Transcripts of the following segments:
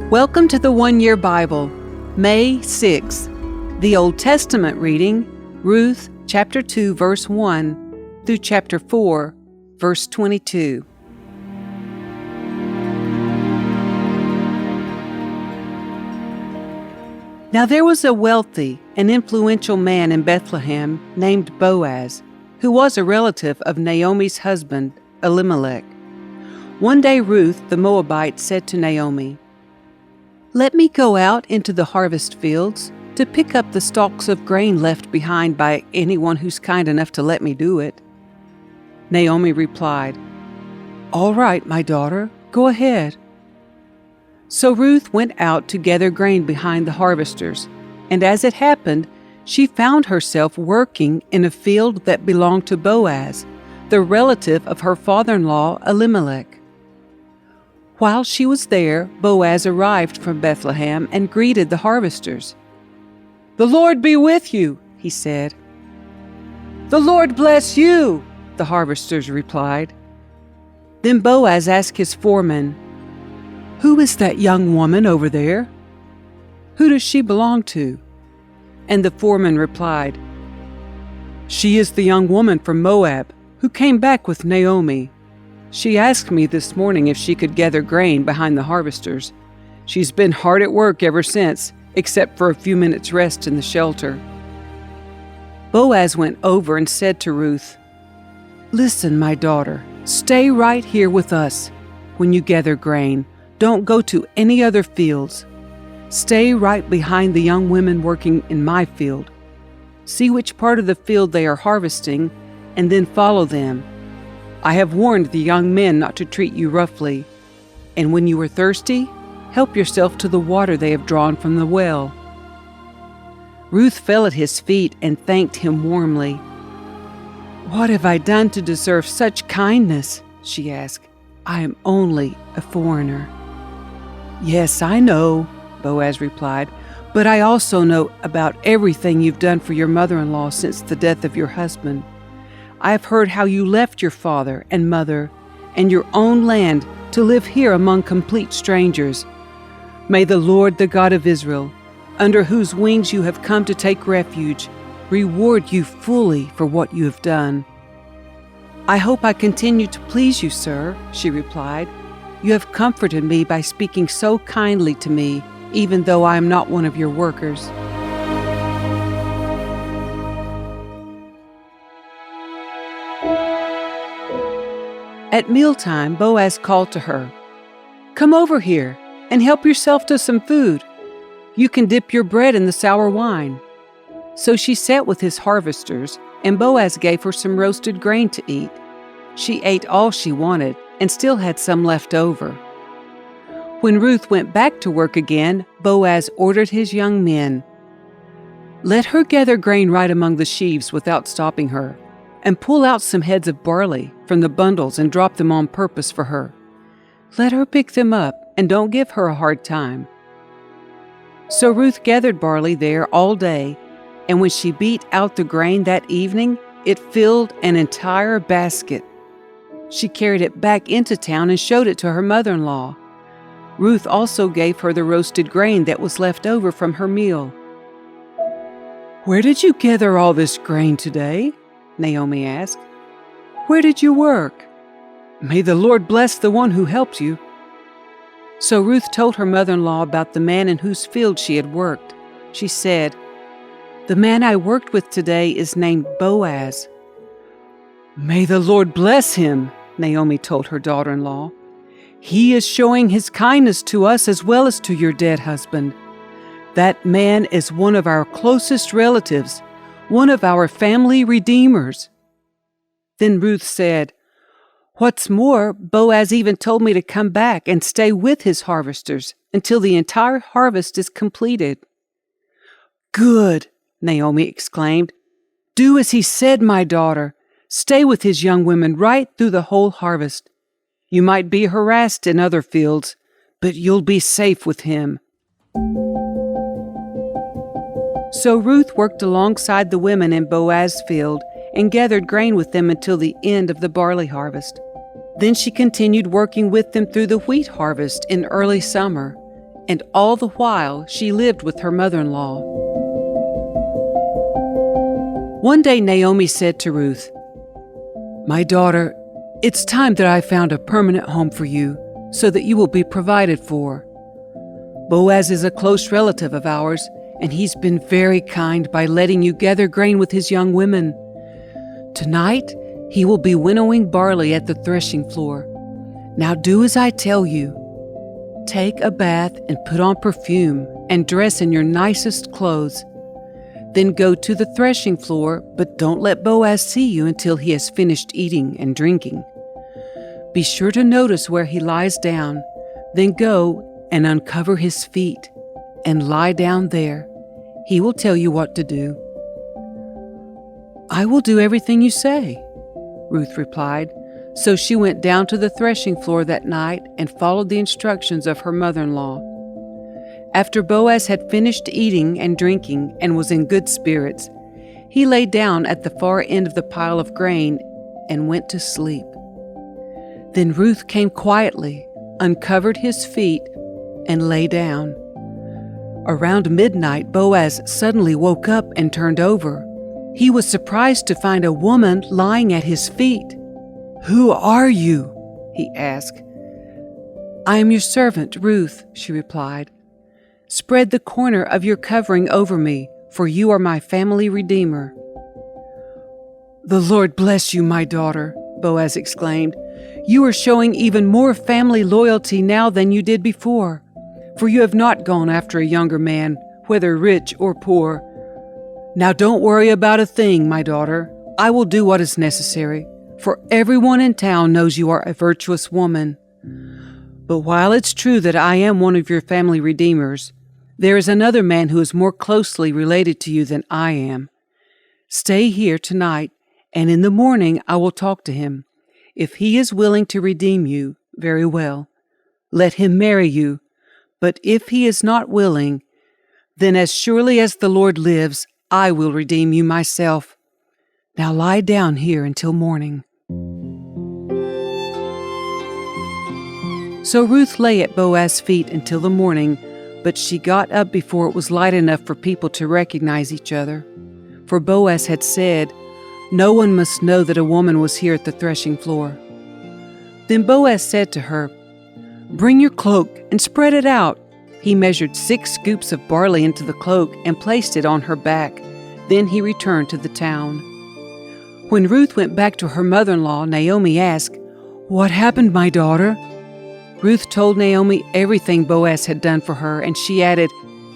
Welcome to the One Year Bible, May 6. The Old Testament reading, Ruth chapter 2, verse 1 through chapter 4, verse 22. Now there was a wealthy and influential man in Bethlehem named Boaz, who was a relative of Naomi's husband, Elimelech. One day Ruth the Moabite said to Naomi, "Let me go out into the harvest fields to pick up the stalks of grain left behind by anyone who's kind enough to let me do it." Naomi replied, "All right, my daughter, go ahead." So Ruth went out to gather grain behind the harvesters, and as it happened, she found herself working in a field that belonged to Boaz, the relative of her father-in-law Elimelech. While she was there, Boaz arrived from Bethlehem and greeted the harvesters. "The Lord be with you," he said. "The Lord bless you," the harvesters replied. Then Boaz asked his foreman, "Who is that young woman over there? Who does she belong to?" And the foreman replied, "She is the young woman from Moab who came back with Naomi. She asked me this morning if she could gather grain behind the harvesters. She's been hard at work ever since, except for a few minutes' rest in the shelter." Boaz went over and said to Ruth, "Listen, my daughter, stay right here with us. When you gather grain, don't go to any other fields. Stay right behind the young women working in my field. See which part of the field they are harvesting, and then follow them. I have warned the young men not to treat you roughly, and when you are thirsty, help yourself to the water they have drawn from the well." Ruth fell at his feet and thanked him warmly. "What have I done to deserve such kindness?" she asked. "I am only a foreigner." "Yes, I know," Boaz replied, "but I also know about everything you've done for your mother-in-law since the death of your husband. I have heard how you left your father and mother and your own land to live here among complete strangers. May the Lord, the God of Israel, under whose wings you have come to take refuge, reward you fully for what you have done." "I hope I continue to please you, sir," she replied. "You have comforted me by speaking so kindly to me, even though I am not one of your workers." At mealtime, Boaz called to her, "Come over here and help yourself to some food. You can dip your bread in the sour wine." So she sat with his harvesters, and Boaz gave her some roasted grain to eat. She ate all she wanted and still had some left over. When Ruth went back to work again, Boaz ordered his young men, "Let her gather grain right among the sheaves without stopping her, and pull out some heads of barley from the bundles and drop them on purpose for her. Let her pick them up, and don't give her a hard time." So Ruth gathered barley there all day, and when she beat out the grain that evening, it filled an entire basket. She carried it back into town and showed it to her mother-in-law. Ruth also gave her the roasted grain that was left over from her meal. "Where did you gather all this grain today?" Naomi asked. "Where did you work? May the Lord bless the one who helped you." So Ruth told her mother-in-law about the man in whose field she had worked. She said, "The man I worked with today is named Boaz." "May the Lord bless him," Naomi told her daughter-in-law. "He is showing his kindness to us as well as to your dead husband. That man is one of our closest relatives, one of our family redeemers." Then Ruth said, "What's more, Boaz even told me to come back and stay with his harvesters until the entire harvest is completed." "Good," Naomi exclaimed. "Do as he said, my daughter. Stay with his young women right through the whole harvest. You might be harassed in other fields, but you'll be safe with him." So Ruth worked alongside the women in Boaz's field, and gathered grain with them until the end of the barley harvest. Then she continued working with them through the wheat harvest in early summer, and all the while she lived with her mother-in-law. One day Naomi said to Ruth, "My daughter, it's time that I found a permanent home for you so that you will be provided for. Boaz is a close relative of ours, and he's been very kind by letting you gather grain with his young women. Tonight, he will be winnowing barley at the threshing floor. Now do as I tell you. Take a bath and put on perfume and dress in your nicest clothes. Then go to the threshing floor, but don't let Boaz see you until he has finished eating and drinking. Be sure to notice where he lies down, then go and uncover his feet and lie down there. He will tell you what to do." "I will do everything you say," Ruth replied. So she went down to the threshing floor that night and followed the instructions of her mother-in-law. After Boaz had finished eating and drinking and was in good spirits, he lay down at the far end of the pile of grain and went to sleep. Then Ruth came quietly, uncovered his feet, and lay down. Around midnight, Boaz suddenly woke up and turned over. He was surprised to find a woman lying at his feet. "Who are you?" he asked. "I am your servant, Ruth," she replied. "Spread the corner of your covering over me, for you are my family redeemer." "The Lord bless you, my daughter," Boaz exclaimed. "You are showing even more family loyalty now than you did before, for you have not gone after a younger man, whether rich or poor. Now don't worry about a thing, my daughter. I will do what is necessary, for everyone in town knows you are a virtuous woman. But while it's true that I am one of your family redeemers, there is another man who is more closely related to you than I am. Stay here tonight, and in the morning I will talk to him. If he is willing to redeem you, very well. Let him marry you. But if he is not willing, then as surely as the Lord lives, I will redeem you myself. Now lie down here until morning." So Ruth lay at Boaz's feet until the morning, but she got up before it was light enough for people to recognize each other. For Boaz had said, "No one must know that a woman was here at the threshing floor." Then Boaz said to her, "Bring your cloak and spread it out." He measured 6 scoops of barley into the cloak and placed it on her back. Then he returned to the town. When Ruth went back to her mother-in-law, Naomi asked, "What happened, my daughter?" Ruth told Naomi everything Boaz had done for her, and she added,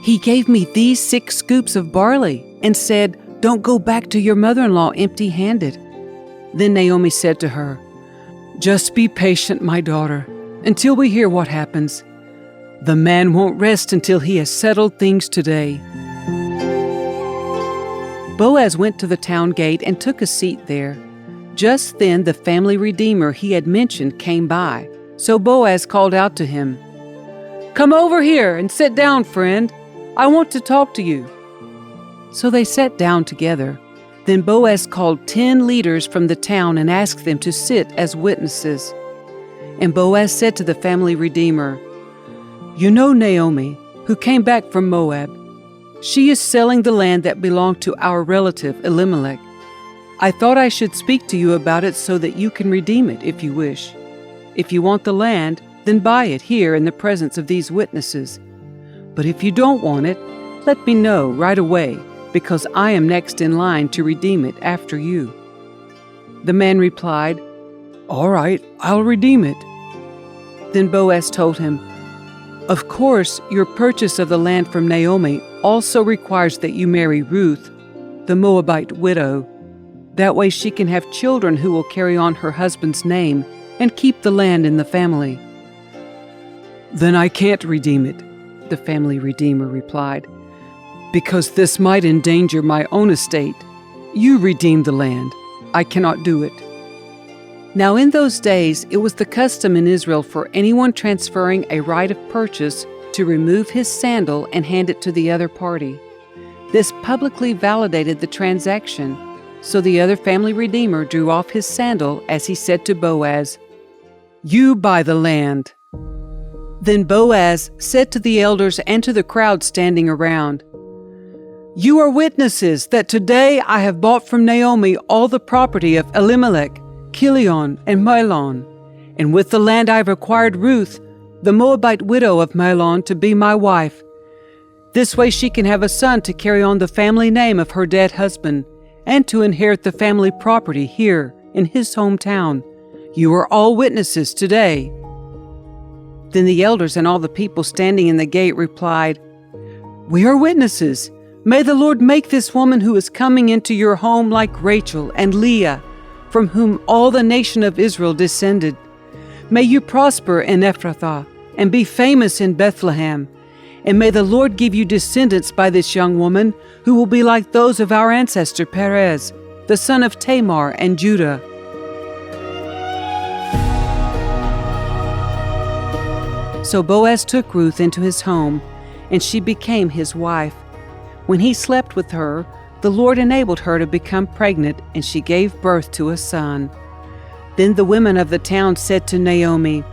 "He gave me these 6 scoops of barley and said, 'Don't go back to your mother-in-law empty-handed.'" Then Naomi said to her, "Just be patient, my daughter, until we hear what happens. The man won't rest until he has settled things today." Boaz went to the town gate and took a seat there. Just then the family redeemer he had mentioned came by, so Boaz called out to him, "Come over here and sit down, friend. I want to talk to you." So they sat down together. Then Boaz called 10 leaders from the town and asked them to sit as witnesses. And Boaz said to the family redeemer, "You know Naomi, who came back from Moab. She is selling the land that belonged to our relative Elimelech. I thought I should speak to you about it so that you can redeem it if you wish. If you want the land, then buy it here in the presence of these witnesses. But if you don't want it, let me know right away, because I am next in line to redeem it after you." The man replied, "All right, I'll redeem it." Then Boaz told him, "Of course, your purchase of the land from Naomi also requires that you marry Ruth, the Moabite widow. That way she can have children who will carry on her husband's name and keep the land in the family." "Then I can't redeem it," the family redeemer replied, "because this might endanger my own estate. You redeem the land. I cannot do it." Now in those days it was the custom in Israel for anyone transferring a right of purchase to remove his sandal and hand it to the other party. This publicly validated the transaction, So the other family redeemer drew off his sandal as he said to Boaz, "You buy the land." Then Boaz said to the elders and to the crowd standing around, "You are witnesses that today I have bought from Naomi all the property of Elimelech, Chilion, and Mahlon, and with the land I have acquired Ruth, the Moabite widow of Mahlon, to be my wife. This way she can have a son to carry on the family name of her dead husband, and to inherit the family property here in his hometown. You are all witnesses today." Then the elders and all the people standing in the gate replied, "We are witnesses. May the Lord make this woman who is coming into your home like Rachel and Leah, from whom all the nation of Israel descended. May you prosper in Ephrathah and be famous in Bethlehem. And may the Lord give you descendants by this young woman, who will be like those of our ancestor Perez, the son of Tamar and Judah." So Boaz took Ruth into his home, and she became his wife. When he slept with her, the Lord enabled her to become pregnant, and she gave birth to a son. Then the women of the town said to Naomi,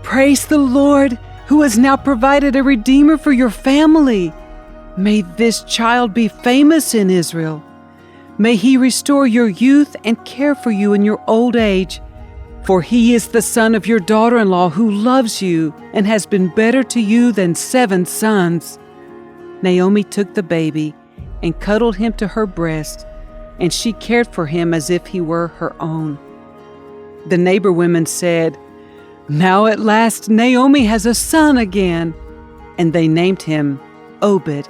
"Praise the Lord, who has now provided a redeemer for your family. May this child be famous in Israel. May he restore your youth and care for you in your old age. For he is the son of your daughter-in-law who loves you and has been better to you than 7 sons." Naomi took the baby and cuddled him to her breast, and she cared for him as if he were her own. The neighbor women said, "Now at last Naomi has a son again," and they named him Obed.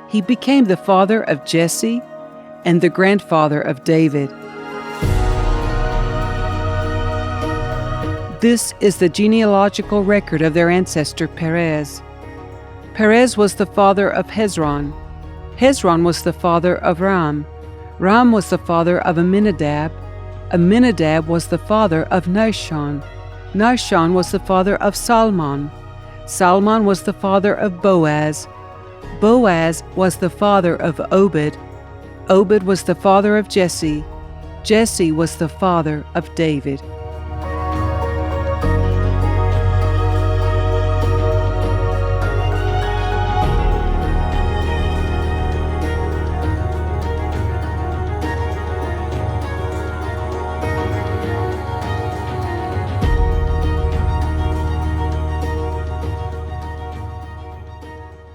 He became the father of Jesse and the grandfather of David. This is the genealogical record of their ancestor Perez. Perez was the father of Hezron. Hezron was the father of Ram. Ram was the father of Amminadab. Amminadab was the father of Nahshon. Nahshon was the father of Salmon. Salmon was the father of Boaz. Boaz was the father of Obed. Obed was the father of Jesse. Jesse was the father of David.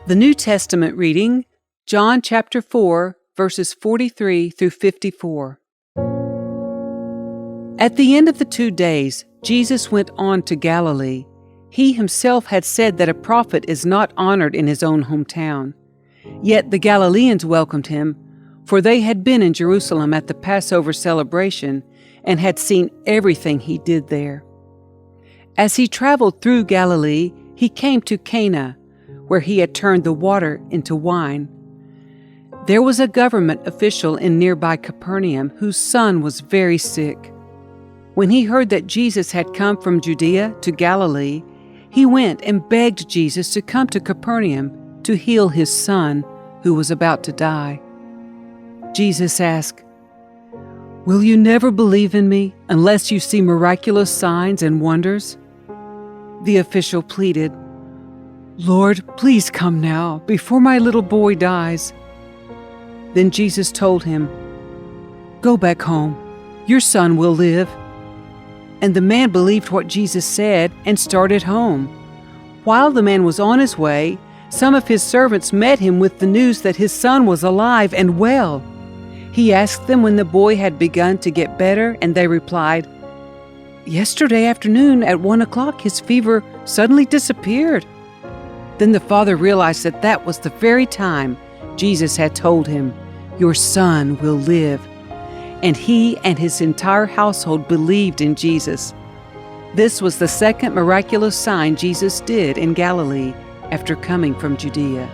The New Testament reading, John chapter 4, verses 43 through 54. At the end of the 2 days, Jesus went on to Galilee. He himself had said that a prophet is not honored in his own hometown. Yet the Galileans welcomed him, for they had been in Jerusalem at the Passover celebration and had seen everything he did there. As he traveled through Galilee, he came to Cana, where he had turned the water into wine. There was a government official in nearby Capernaum whose son was very sick. When he heard that Jesus had come from Judea to Galilee, he went and begged Jesus to come to Capernaum to heal his son, who was about to die. Jesus asked, "Will you never believe in me unless you see miraculous signs and wonders?" The official pleaded, "Lord, please come now, before my little boy dies." Then Jesus told him, "Go back home. Your son will live." And the man believed what Jesus said and started home. While the man was on his way, some of his servants met him with the news that his son was alive and well. He asked them when the boy had begun to get better, and they replied, "Yesterday afternoon at 1 o'clock his fever suddenly disappeared." Then the father realized that that was the very time Jesus had told him, "Your son will live." And he and his entire household believed in Jesus. This was the second miraculous sign Jesus did in Galilee after coming from Judea.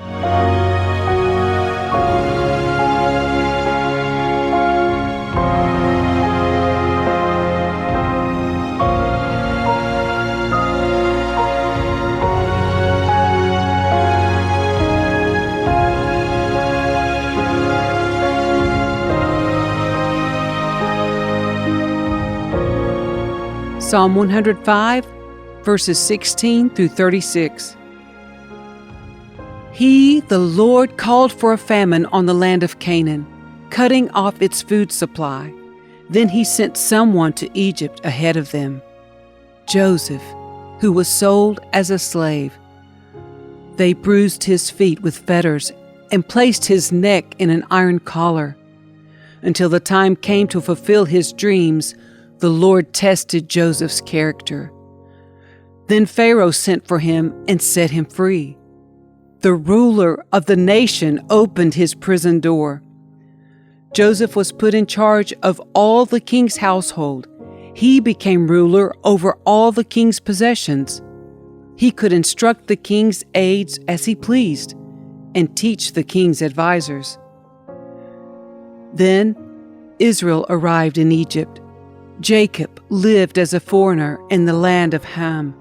Psalm 105, verses 16 through 36. He, the Lord, called for a famine on the land of Canaan, cutting off its food supply. Then he sent someone to Egypt ahead of them, Joseph, who was sold as a slave. They bruised his feet with fetters and placed his neck in an iron collar. Until the time came to fulfill his dreams, the Lord tested Joseph's character. Then Pharaoh sent for him and set him free. The ruler of the nation opened his prison door. Joseph was put in charge of all the king's household. He became ruler over all the king's possessions. He could instruct the king's aides as he pleased and teach the king's advisors. Then Israel arrived in Egypt. Jacob lived as a foreigner in the land of Ham,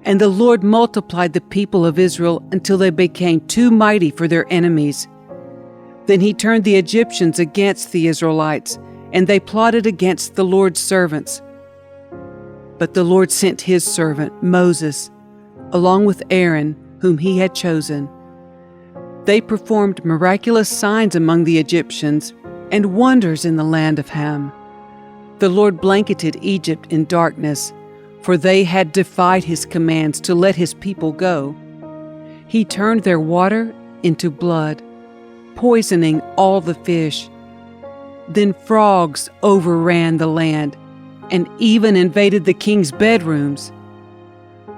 and the Lord multiplied the people of Israel until they became too mighty for their enemies. Then he turned the Egyptians against the Israelites, and they plotted against the Lord's servants. But the Lord sent his servant, Moses, along with Aaron, whom he had chosen. They performed miraculous signs among the Egyptians and wonders in the land of Ham. The Lord blanketed Egypt in darkness, for they had defied his commands to let his people go. He turned their water into blood, poisoning all the fish. Then frogs overran the land and even invaded the king's bedrooms.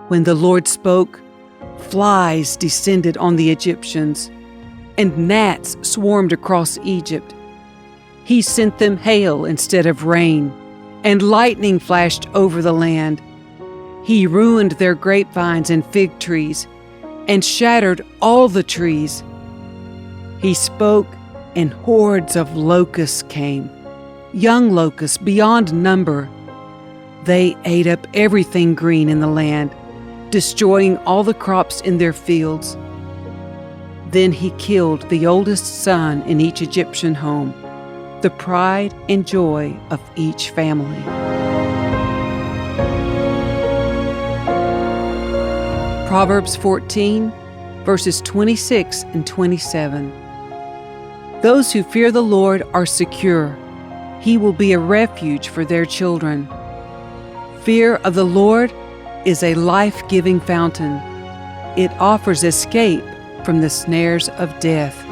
When the Lord spoke, flies descended on the Egyptians, and gnats swarmed across Egypt. He sent them hail instead of rain, and lightning flashed over the land. He ruined their grapevines and fig trees, and shattered all the trees. He spoke, and hordes of locusts came, young locusts beyond number. They ate up everything green in the land, destroying all the crops in their fields. Then he killed the oldest son in each Egyptian home, the pride and joy of each family. Proverbs 14, verses 26 and 27. Those who fear the Lord are secure. He will be a refuge for their children. Fear of the Lord is a life-giving fountain. It offers escape from the snares of death.